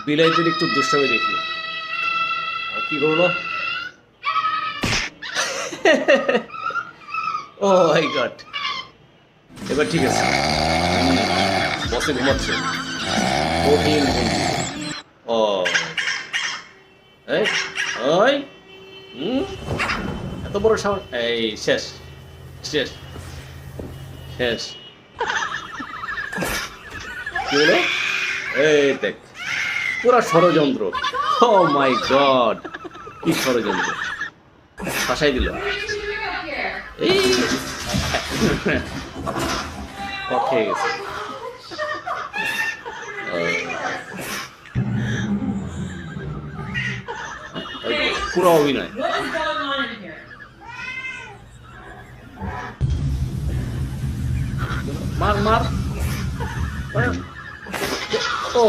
বিলাইদের একটু দুষ্টামি দেখি আর কি করলো ও মাই গড এবার ঠিক আছে বসে ঘুমাচ্ছে কঠিন বন্ধু ও এই ওই এত বড় সাউন্ড এই শেষ শেষ শেষ কি হলো এই দেখ পুরা ষড়যন্ত্র ও মাই গড কি ষড়যন্ত্র ফাঁসাই দিল এই পথে গেছে পুরো অভিনয় মার মার ও